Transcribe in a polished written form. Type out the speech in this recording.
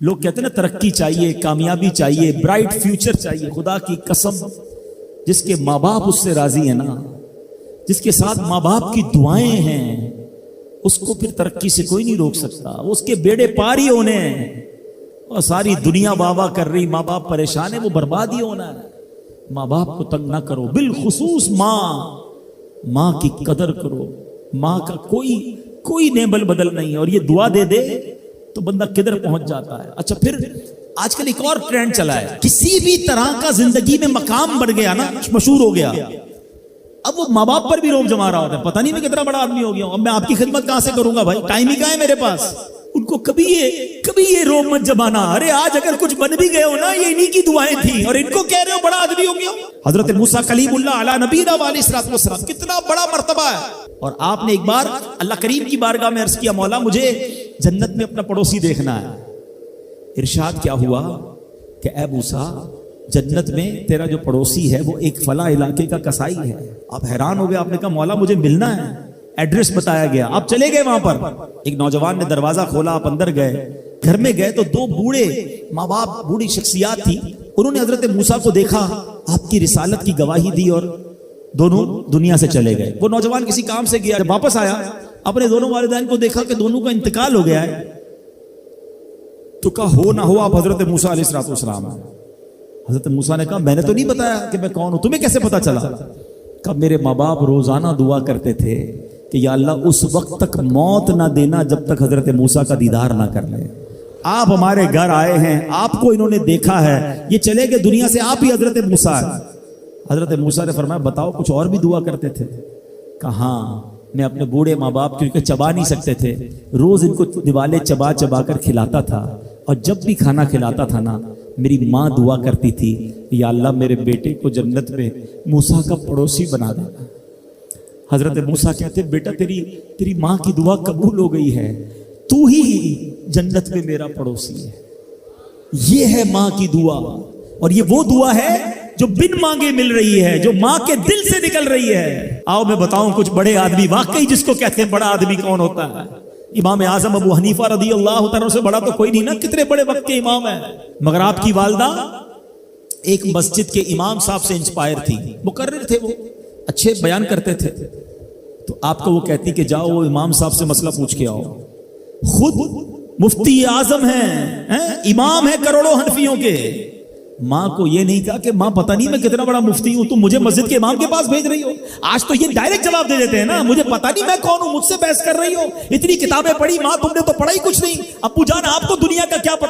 لوگ کہتے ہیں نا ترقی چاہیے، کامیابی چاہیے، برائٹ فیوچر چاہیے. خدا کی قسم جس کے ماں باپ اس سے راضی ہیں نا، جس کے ساتھ ماں باپ کی دعائیں ہیں، اس کو پھر ترقی سے کوئی نہیں روک سکتا. اس کے بیڑے پار ہی ہونے ہیں. اور ساری دنیا واہ واہ کر رہی، ماں باپ پریشان ہے، وہ برباد ہی ہونا ہے. ماں باپ کو تنگ نہ کرو، بالخصوص ماں کی قدر کرو. ماں کا کوئی نیبل بدل نہیں ہے. اور یہ دعا دے دے تو بندہ کدھر پہنچ جاتا ہے. اچھا پھر آج کل ایک اور ٹرینڈ چلا ہے، کسی بھی طرح کا زندگی میں مقام بڑھ گیا نا، مشہور ہو گیا، اب وہ ماں باپ پر بھی روب جما رہا ہوتا ہے. پتہ نہیں میں کتنا بڑا آدمی ہو گیا ہوں، اب میں آپ کی خدمت کہاں سے کروں گا بھائی، ٹائم ہی کہاں ہے میرے پاس. ان کو کبھی یہ روب مت جمانا. ارے آج اگر کچھ بن بھی گئے ہو نا، یہ انہی کی دعائیں تھیں، اور ان کو کہہ رہے ہو بڑا آدمی ہو گیا. حضرت موسیٰ کلیم اللہ علی نبینا علیہ الصلوۃ والسلام، کتنا بڑا مرتبہ ہے. اور آپ نے ایک بار اللہ کریم کی بارگاہ میں عرض کیا، مولا مجھے جنت میں اپنا پڑوسی دیکھنا ہے. ارشاد کیا ہوا کہ اے موسیٰ، جنت میں تیرا جو پڑوسی ہے وہ ایک فلاں علاقے کا کسائی ہے. آپ حیران ہو گئے، آپ نے کہا مولا مجھے ملنا ہے. ایڈریس بتایا گیا، آپ چلے گئے وہاں پر. ایک نوجوان نے دروازہ کھولا، آپ اندر گئے. گھر میں گئے تو دو بوڑھے ماں باپ، بوڑھی شخصیات تھی. انہوں نے حضرت موسیٰ کو دیکھا، آپ کی رسالت کی گواہی دی، اور دونوں دنیا سے چلے گئے. وہ نوجوان کسی کام سے گیا، جب واپس آیا اپنے دونوں والدین کو دیکھا کہ دونوں کا انتقال ہو گیا ہے. تو کہا ہو نہ ہو آپ حضرت موسیٰ علیہ السلام ہیں. حضرت موسیٰ نے کہا میں نے تو نہیں بتایا کہ میں کون ہوں، تمہیں کیسے پتا چلا؟ کہ میرے ماں باپ روزانہ دعا کرتے تھے کہ یا اللہ اس وقت تک موت نہ دینا جب تک حضرت موسیٰ کا دیدار نہ کر لیں. آپ ہمارے گھر آئے ہیں، آپ کو انہوں نے دیکھا ہے، یہ چلے گئے دنیا سے، آپ ہی حضرت موسیٰ ہیں. حضرت موسیٰ نے فرمایا بتاؤ کچھ اور بھی دعا کرتے تھے؟ کہاں میں اپنے بوڑھے ماں باپ کیونکہ چبا نہیں سکتے تھے، روز ان کو دیوالے چبا چبا کر کھلاتا تھا. اور جب بھی کھانا کھلاتا تھا نا، میری ماں دعا کرتی تھی یا اللہ میرے بیٹے کو جنت میں موسیٰ کا پڑوسی بنا دینا. حضرت موسیٰ کہتے بیٹا تیری ماں کی دعا قبول ہو گئی ہے، تو ہی جنت میں میرا پڑوسی ہے. یہ ہے ماں کی دعا، اور یہ وہ دعا ہے جو بن مانگے مل رہی ہے، جو ماں کے دل سے نکل رہی ہے. آؤ میں بتاؤں کچھ بڑے آدمی، واقعی جس کو کہتے ہیں بڑا آدمی کون ہوتا ہے. امام اعظم ابو حنیفہ رضی اللہ تعالیٰ سے بڑا تو کوئی نہیں نا، کتنے بڑے وقت کے امام ہیں. مگر آپ کی والدہ ایک مسجد کے امام صاحب سے انسپائر تھی، مقرر تھے، وہ اچھے بیان کرتے تھے. تو آپ کو وہ کہتی کہ جاؤ وہ امام صاحب سے مسئلہ پوچھ کے آؤ. خود مفتی اعظم ہیں، امام ہیں کروڑوں حنفیوں کے. ماں کو یہ نہیں کہا کہ ماں پتہ نہیں میں کتنا بڑا مفتی ہوں، تم مجھے مسجد کے امام کے پاس بھیج رہی ہو. آج تو یہ ڈائریکٹ جواب دے دیتے ہیں نا، مجھے پتہ نہیں میں کون ہوں، مجھ سے بحث کر رہی ہو، اتنی کتابیں پڑھی، ماں تم نے تو پڑھا ہی کچھ نہیں. ابو جان آپ کو دنیا کا کیا پتہ.